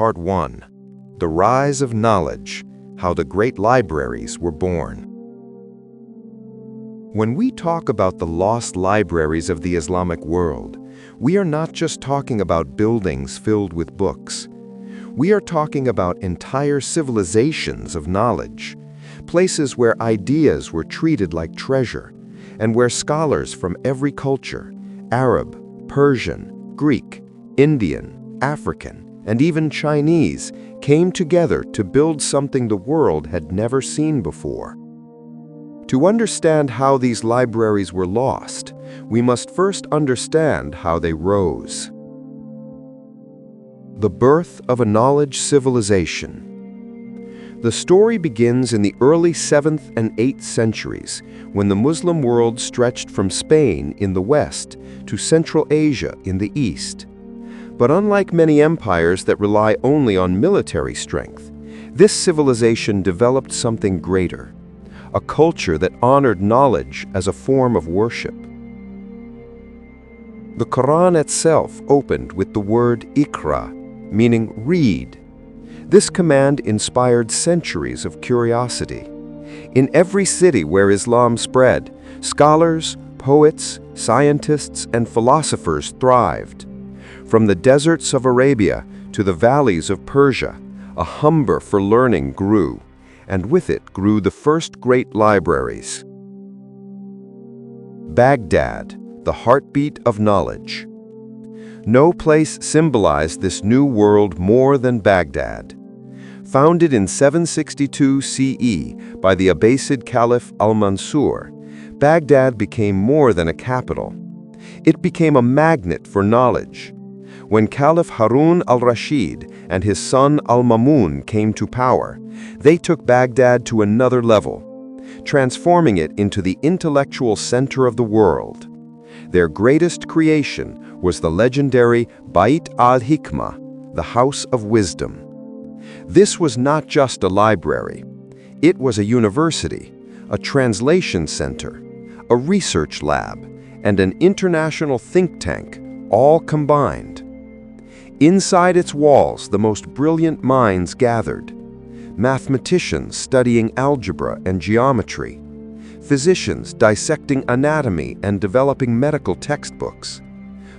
Part 1. The Rise of Knowledge, How the Great Libraries Were Born. When we talk about the lost libraries of the Islamic world, we are not just talking about buildings filled with books. We are talking about entire civilizations of knowledge, places where ideas were treated like treasure, and where scholars from every culture, Arab, Persian, Greek, Indian, African, and even Chinese, came together to build something the world had never seen before. To understand how these libraries were lost, we must first understand how they rose. The birth of a knowledge civilization. The story begins in the early 7th and 8th centuries, when the Muslim world stretched from Spain in the west to Central Asia in the east. But unlike many empires that rely only on military strength, this civilization developed something greater, a culture that honored knowledge as a form of worship. The Quran itself opened with the word Iqra, meaning read. This command inspired centuries of curiosity. In every city where Islam spread, scholars, poets, scientists, and philosophers thrived. From the deserts of Arabia to the valleys of Persia, a hunger for learning grew, and with it grew the first great libraries. Baghdad, the heartbeat of knowledge. No place symbolized this new world more than Baghdad. Founded in 762 CE by the Abbasid Caliph al-Mansur, Baghdad became more than a capital. It became a magnet for knowledge. When Caliph Harun al-Rashid and his son al-Mamun came to power, they took Baghdad to another level, transforming it into the intellectual center of the world. Their greatest creation was the legendary Bait al-Hikmah, the House of Wisdom. This was not just a library. It was a university, a translation center, a research lab, and an international think tank, all combined. Inside its walls, the most brilliant minds gathered. Mathematicians studying algebra and geometry, physicians dissecting anatomy and developing medical textbooks,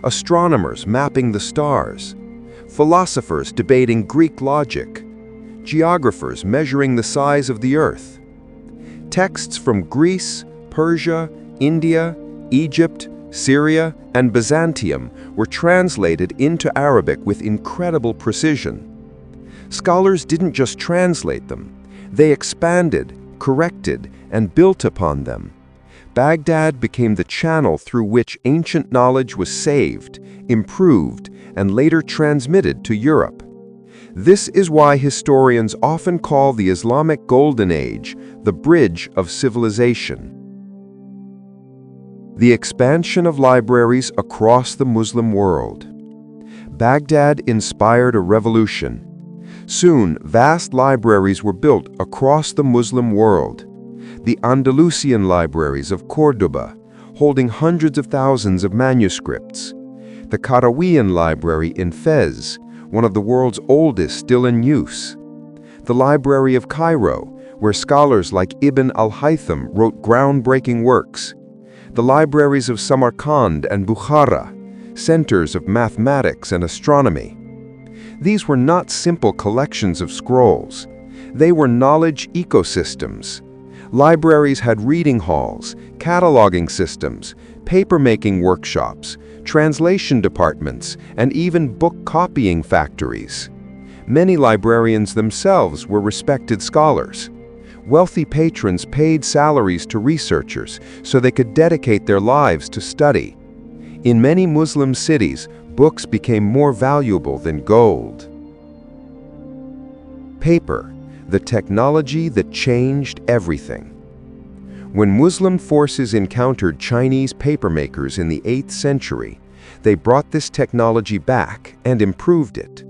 astronomers mapping the stars, philosophers debating Greek logic, geographers measuring the size of the earth. Texts from Greece, Persia, India, Egypt, Syria, and Byzantium were translated into Arabic with incredible precision. Scholars didn't just translate them, they expanded, corrected, and built upon them. Baghdad became the channel through which ancient knowledge was saved, improved, and later transmitted to Europe. This is why historians often call the Islamic Golden Age the bridge of civilization. The expansion of libraries across the Muslim world. Baghdad inspired a revolution. Soon, vast libraries were built across the Muslim world. The Andalusian libraries of Córdoba, holding hundreds of thousands of manuscripts. The Qarawiyyan library in Fez, one of the world's oldest still in use. The Library of Cairo, where scholars like Ibn al-Haytham wrote groundbreaking works. The libraries of Samarkand and Bukhara, centers of mathematics and astronomy. These were not simple collections of scrolls. They were knowledge ecosystems. Libraries had reading halls, cataloging systems, paper-making workshops, translation departments, and even book copying factories. Many librarians themselves were respected scholars. Wealthy patrons paid salaries to researchers so they could dedicate their lives to study. In many Muslim cities, books became more valuable than gold. Paper, the technology that changed everything. When Muslim forces encountered Chinese papermakers in the 8th century, they brought this technology back and improved it.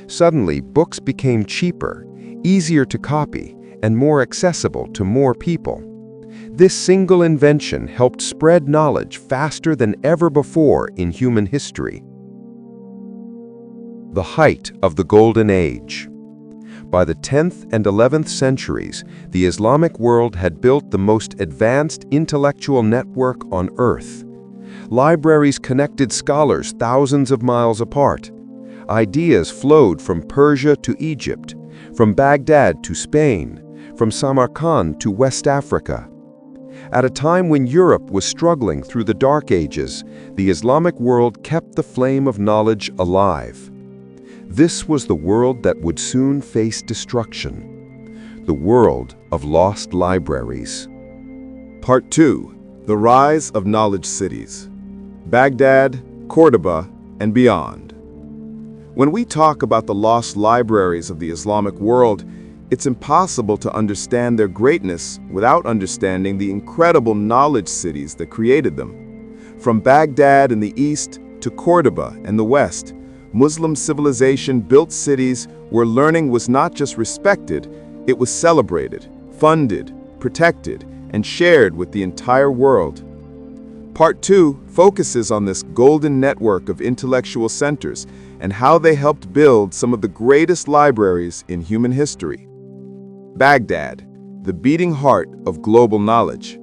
Suddenly, books became cheaper, easier to copy, and more accessible to more people. This single invention helped spread knowledge faster than ever before in human history. the height of the Golden Age. By the 10th and 11th centuries, the Islamic world had built the most advanced intellectual network on Earth. Libraries connected scholars thousands of miles apart. Ideas flowed from Persia to Egypt, from Baghdad to Spain, from Samarkand to West Africa. At a time when Europe was struggling through the Dark Ages, the Islamic world kept the flame of knowledge alive. This was the world that would soon face destruction, the world of lost libraries. Part 2. The Rise of Knowledge Cities. Baghdad, Córdoba, and beyond. When we talk about the lost libraries of the Islamic world, it's impossible to understand their greatness without understanding the incredible knowledge cities that created them. From Baghdad in the east to Córdoba in the west, Muslim civilization built cities where learning was not just respected, it was celebrated, funded, protected, and shared with the entire world. Part 2 focuses on this golden network of intellectual centers and how they helped build some of the greatest libraries in human history. Baghdad, the beating heart of global knowledge.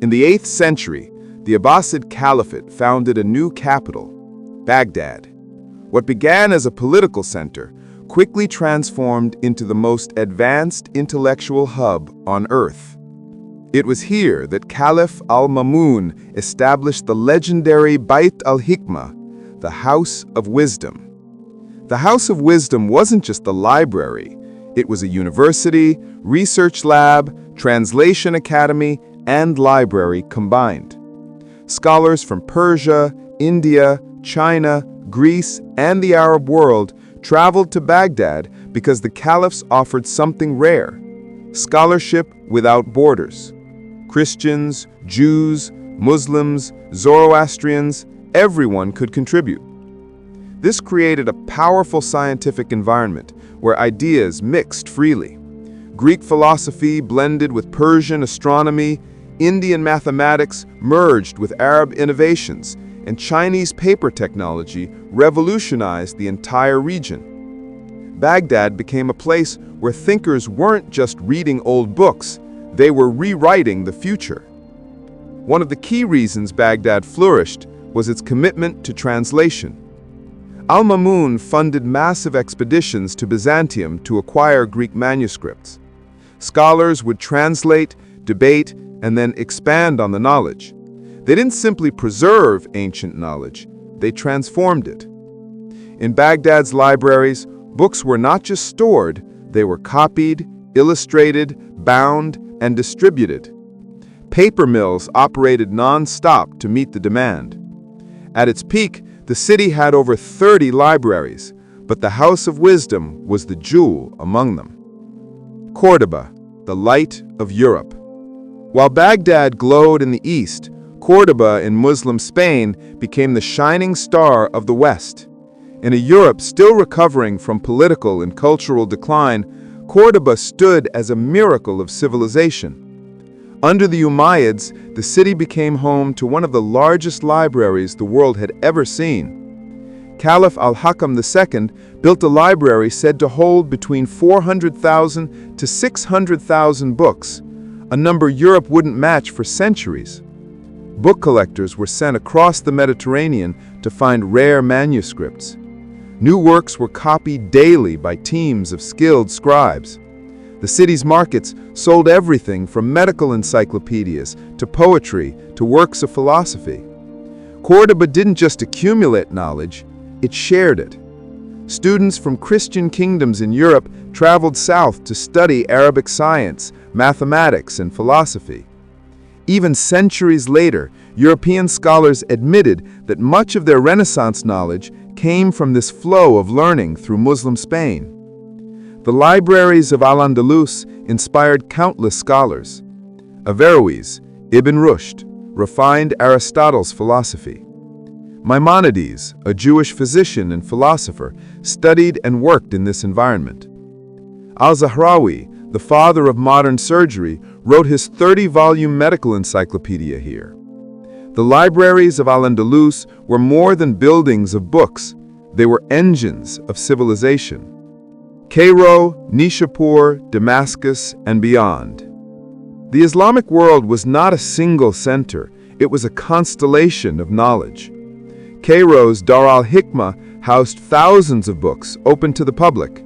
In the 8th century, the Abbasid Caliphate founded a new capital, Baghdad. What began as a political center quickly transformed into the most advanced intellectual hub on earth. It was here that Caliph al-Ma'mun established the legendary Bayt al-Hikmah, the House of Wisdom. The House of Wisdom wasn't just a library, it was a university, research lab, translation academy, and library combined. Scholars from Persia, India, China, Greece, and the Arab world traveled to Baghdad because the caliphs offered something rare: scholarship without borders. Christians, Jews, Muslims, Zoroastrians, everyone could contribute. This created a powerful scientific environment where ideas mixed freely. Greek philosophy blended with Persian astronomy, Indian mathematics merged with Arab innovations, and Chinese paper technology revolutionized the entire region. Baghdad became a place where thinkers weren't just reading old books, they were rewriting the future. One of the key reasons Baghdad flourished was its commitment to translation. Al-Ma'mun funded massive expeditions to Byzantium to acquire Greek manuscripts. Scholars would translate, debate, and then expand on the knowledge. They didn't simply preserve ancient knowledge, they transformed it. In Baghdad's libraries, books were not just stored, they were copied, illustrated, bound, and distributed. Paper mills operated non-stop to meet the demand. At its peak, the city had over 30 libraries, but the House of Wisdom was the jewel among them. Córdoba, the light of Europe. While Baghdad glowed in the east, Córdoba in Muslim Spain became the shining star of the West. In a Europe still recovering from political and cultural decline, Córdoba stood as a miracle of civilization. Under the Umayyads, the city became home to one of the largest libraries the world had ever seen. Caliph al-Hakam II built a library said to hold between 400,000 to 600,000 books, a number Europe wouldn't match for centuries. Book collectors were sent across the Mediterranean to find rare manuscripts. New works were copied daily by teams of skilled scribes. The city's markets sold everything from medical encyclopedias to poetry to works of philosophy. Córdoba didn't just accumulate knowledge, it shared it. Students from Christian kingdoms in Europe traveled south to study Arabic science, mathematics, and philosophy. Even centuries later, European scholars admitted that much of their Renaissance knowledge came from this flow of learning through Muslim Spain. The libraries of Al-Andalus inspired countless scholars. Averroes, Ibn Rushd, refined Aristotle's philosophy. Maimonides, a Jewish physician and philosopher, studied and worked in this environment. Al-Zahrawi, the father of modern surgery, wrote his 30-volume medical encyclopedia here. The libraries of Al-Andalus were more than buildings of books. They were engines of civilization. Cairo, Nishapur, Damascus, and beyond. The Islamic world was not a single center, it was a constellation of knowledge. Cairo's Dar al-Hikmah housed thousands of books open to the public.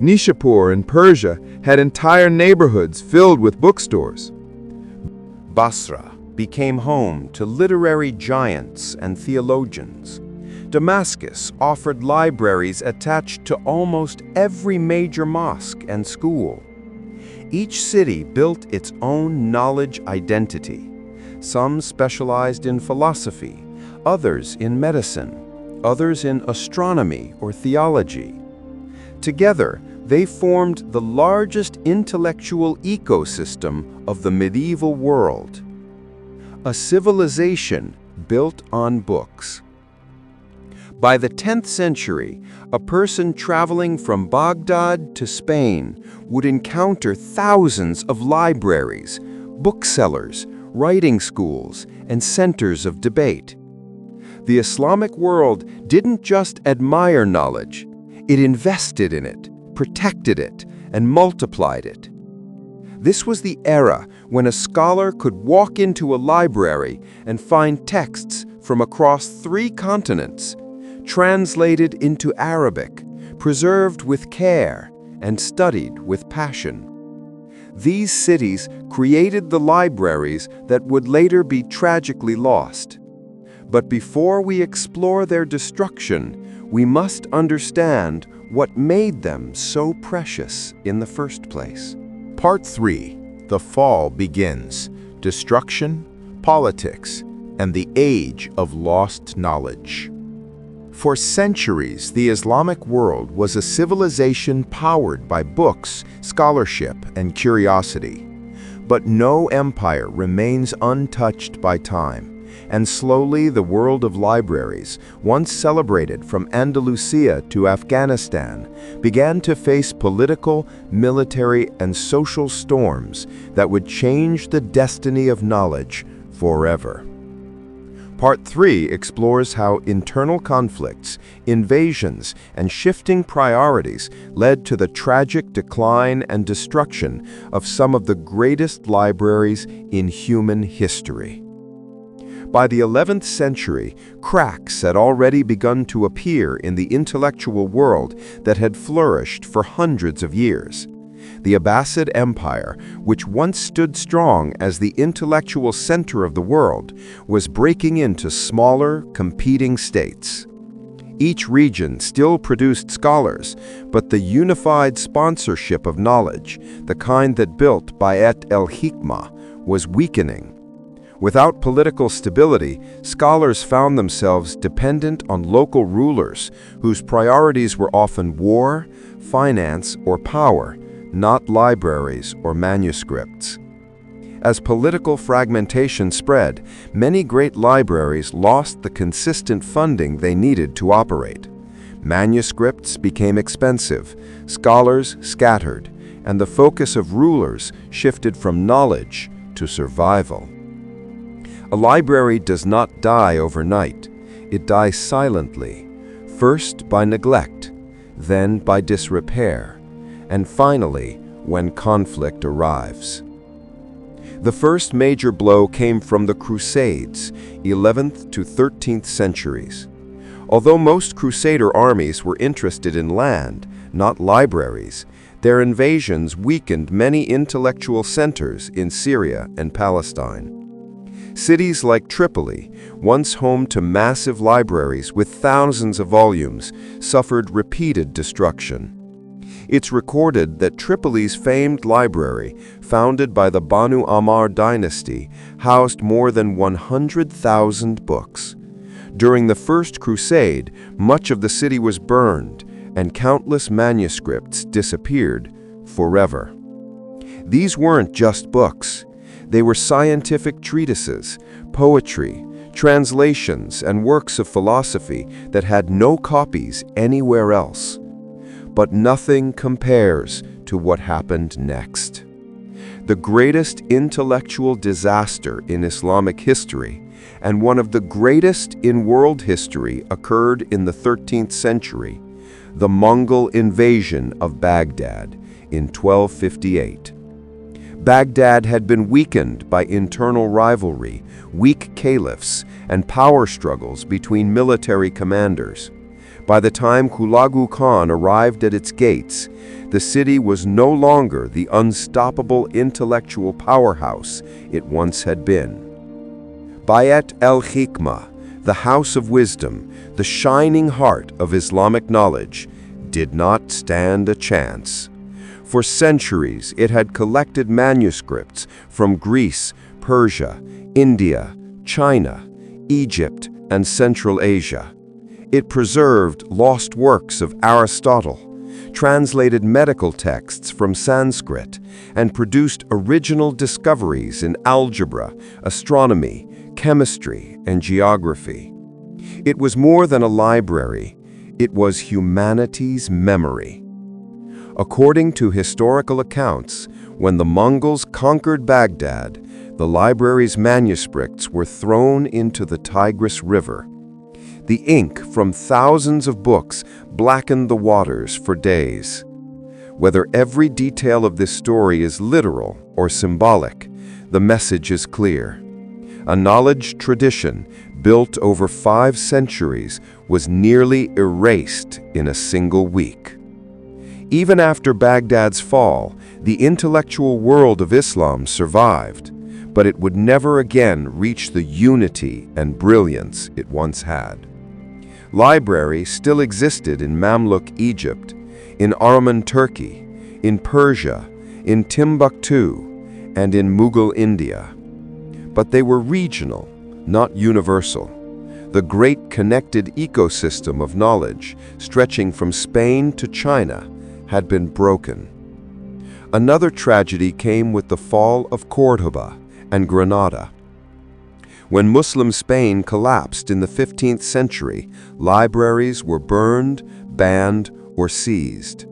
Nishapur in Persia had entire neighborhoods filled with bookstores. Basra became home to literary giants and theologians. Damascus offered libraries attached to almost every major mosque and school. Each city built its own knowledge identity. Some specialized in philosophy, others in medicine, others in astronomy or theology. Together, they formed the largest intellectual ecosystem of the medieval world. A civilization built on books. By the 10th century, a person traveling from Baghdad to Spain would encounter thousands of libraries, booksellers, writing schools, and centers of debate. The Islamic world didn't just admire knowledge, it invested in it, protected it, and multiplied it. This was the era when a scholar could walk into a library and find texts from across 3 continents, translated into Arabic, preserved with care, and studied with passion. These cities created the libraries that would later be tragically lost. But before we explore their destruction, we must understand what made them so precious in the first place. Part 3. The Fall begins. Destruction, Politics, and the Age of Lost Knowledge. For centuries, the Islamic world was a civilization powered by books, scholarship, and curiosity. But no empire remains untouched by time, and slowly the world of libraries, once celebrated from Andalusia to Afghanistan, began to face political, military, and social storms that would change the destiny of knowledge forever. Part 3 explores how internal conflicts, invasions, and shifting priorities led to the tragic decline and destruction of some of the greatest libraries in human history. By the 11th century, cracks had already begun to appear in the intellectual world that had flourished for hundreds of years. The Abbasid Empire, which once stood strong as the intellectual center of the world, was breaking into smaller, competing states. Each region still produced scholars, but the unified sponsorship of knowledge, the kind that built Bayt el-Hikmah, was weakening. Without political stability, scholars found themselves dependent on local rulers whose priorities were often war, finance, or power, not libraries or manuscripts. As political fragmentation spread, many great libraries lost the consistent funding they needed to operate. Manuscripts became expensive, scholars scattered, and the focus of rulers shifted from knowledge to survival. A library does not die overnight. It dies silently, first by neglect, then by disrepair, and finally, when conflict arrives. The first major blow came from the Crusades, 11th to 13th centuries. Although most Crusader armies were interested in land, not libraries, their invasions weakened many intellectual centers in Syria and Palestine. Cities like Tripoli, once home to massive libraries with thousands of volumes, suffered repeated destruction. It's recorded that Tripoli's famed library, founded by the Banu Ammar dynasty, housed more than 100,000 books. During the First Crusade, much of the city was burned, and countless manuscripts disappeared forever. These weren't just books. They were scientific treatises, poetry, translations, and works of philosophy that had no copies anywhere else. But nothing compares to what happened next. The greatest intellectual disaster in Islamic history, and one of the greatest in world history occurred in the 13th century, the Mongol invasion of Baghdad in 1258. Baghdad had been weakened by internal rivalry, weak caliphs, and power struggles between military commanders. By the time Hulagu Khan arrived at its gates, the city was no longer the unstoppable intellectual powerhouse it once had been. Bayat el-Hikmah, the House of Wisdom, the shining heart of Islamic knowledge, did not stand a chance. For centuries, it had collected manuscripts from Greece, Persia, India, China, Egypt, and Central Asia. It preserved lost works of Aristotle, translated medical texts from Sanskrit, and produced original discoveries in algebra, astronomy, chemistry, and geography. It was more than a library. It was humanity's memory. According to historical accounts, when the Mongols conquered Baghdad, the library's manuscripts were thrown into the Tigris River. The ink from thousands of books blackened the waters for days. Whether every detail of this story is literal or symbolic, the message is clear. A knowledge tradition built over 5 centuries was nearly erased in a single week. Even after Baghdad's fall, the intellectual world of Islam survived, but it would never again reach the unity and brilliance it once had. Libraries still existed in Mamluk Egypt, in Ottoman Turkey, in Persia, in Timbuktu, and in Mughal India. But they were regional, not universal. The great connected ecosystem of knowledge, stretching from Spain to China, had been broken. Another tragedy came with the fall of Córdoba and Granada. When Muslim Spain collapsed in the 15th century, libraries were burned, banned, or seized.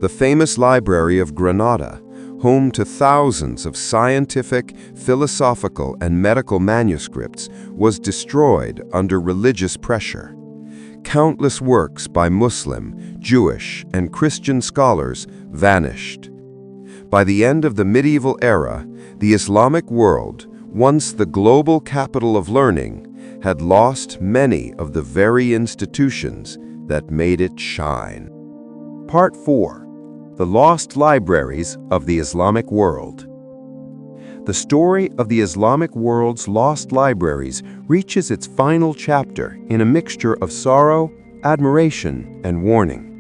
The famous Library of Granada, home to thousands of scientific, philosophical, and medical manuscripts, was destroyed under religious pressure. Countless works by Muslim, Jewish, and Christian scholars vanished. By the end of the medieval era, the Islamic world, once the global capital of learning, had lost many of the very institutions that made it shine. Part 4. The Lost Libraries of the Islamic World. The story of the Islamic world's lost libraries reaches its final chapter in a mixture of sorrow, admiration, and warning.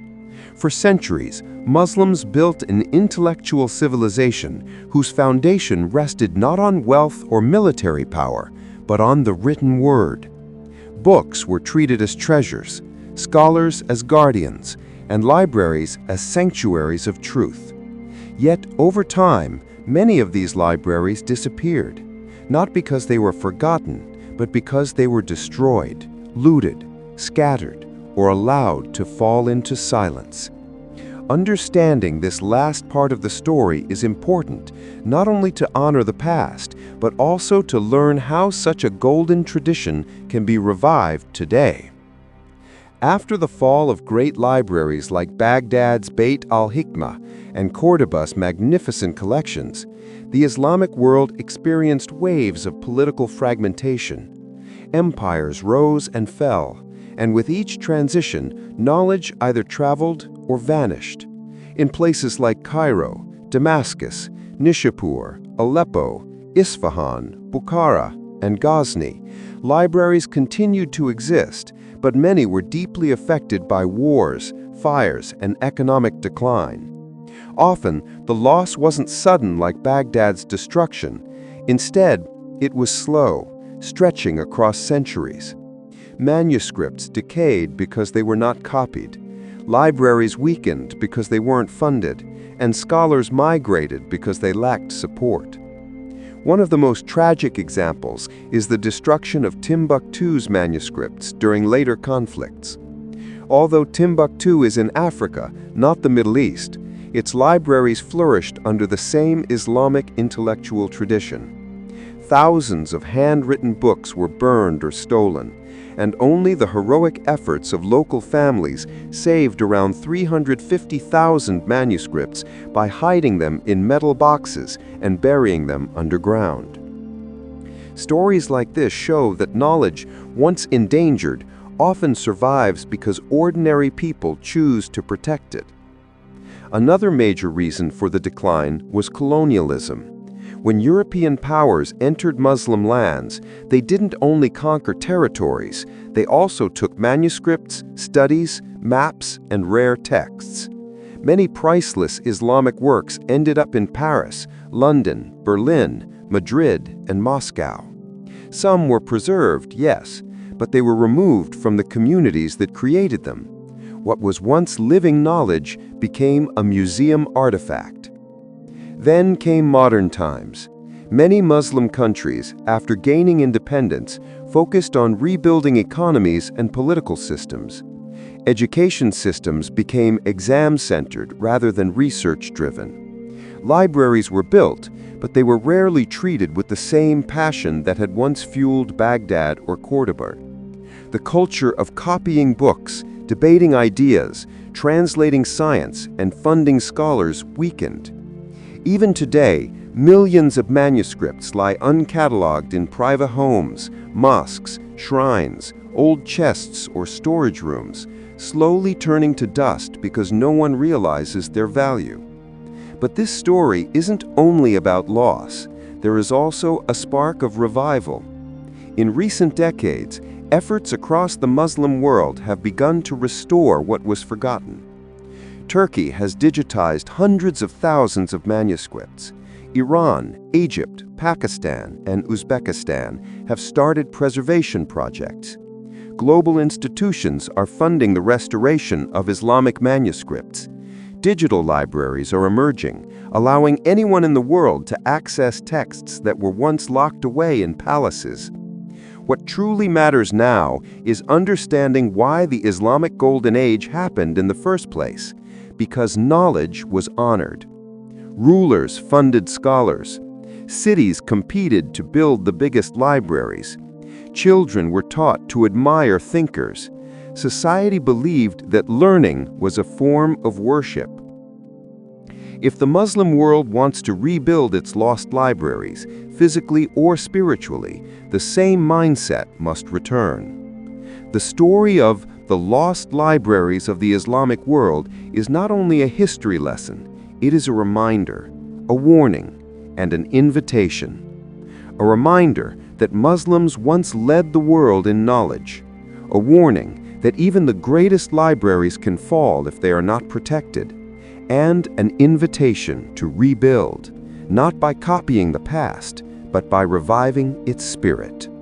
For centuries, Muslims built an intellectual civilization whose foundation rested not on wealth or military power, but on the written word. Books were treated as treasures, scholars as guardians, and libraries as sanctuaries of truth. Yet, over time, many of these libraries disappeared, not because they were forgotten, but because they were destroyed, looted, scattered, or allowed to fall into silence. Understanding this last part of the story is important, not only to honor the past, but also to learn how such a golden tradition can be revived today. After the fall of great libraries like Baghdad's Bayt al-Hikmah and Córdoba's magnificent collections, the Islamic world experienced waves of political fragmentation. Empires rose and fell, and with each transition, knowledge either traveled or vanished. In places like Cairo, Damascus, Nishapur, Aleppo, Isfahan, Bukhara, and Ghazni, libraries continued to exist, but many were deeply affected by wars, fires, and economic decline. Often, the loss wasn't sudden like Baghdad's destruction. Instead, it was slow, stretching across centuries. Manuscripts decayed because they were not copied. Libraries weakened because they weren't funded, and scholars migrated because they lacked support. One of the most tragic examples is the destruction of Timbuktu's manuscripts during later conflicts. Although Timbuktu is in Africa, not the Middle East, its libraries flourished under the same Islamic intellectual tradition. thousands of handwritten books were burned or stolen, and only the heroic efforts of local families saved around 350,000 manuscripts by hiding them in metal boxes and burying them underground. Stories like this show that knowledge, once endangered, often survives because ordinary people choose to protect it. Another major reason for the decline was colonialism. When European powers entered Muslim lands, they didn't only conquer territories, they also took manuscripts, studies, maps, and rare texts. Many priceless Islamic works ended up in Paris, London, Berlin, Madrid, and Moscow. Some were preserved, yes, but they were removed from the communities that created them. What was once living knowledge became a museum artifact. Then came modern times. Many Muslim countries, after gaining independence, focused on rebuilding economies and political systems. Education systems became exam-centered rather than research-driven. Libraries were built, but they were rarely treated with the same passion that had once fueled Baghdad or Córdoba. The culture of copying books, debating ideas, translating science, and funding scholars weakened. Even today, millions of manuscripts lie uncatalogued in private homes, mosques, shrines, old chests, or storage rooms, slowly turning to dust because no one realizes their value. But this story isn't only about loss. There is also a spark of revival. In recent decades, efforts across the Muslim world have begun to restore what was forgotten. Turkey has digitized hundreds of thousands of manuscripts. Iran, Egypt, Pakistan, and Uzbekistan have started preservation projects. Global institutions are funding the restoration of Islamic manuscripts. Digital libraries are emerging, allowing anyone in the world to access texts that were once locked away in palaces. What truly matters now is understanding why the Islamic Golden Age happened in the first place, because knowledge was honored. Rulers funded scholars. Cities competed to build the biggest libraries. Children were taught to admire thinkers. Society believed that learning was a form of worship. If the Muslim world wants to rebuild its lost libraries, physically or spiritually, the same mindset must return. The story of the lost libraries of the Islamic world is not only a history lesson, it is a reminder, a warning, and an invitation. A reminder that Muslims once led the world in knowledge. A warning that even the greatest libraries can fall if they are not protected. And an invitation to rebuild, not by copying the past, but by reviving its spirit.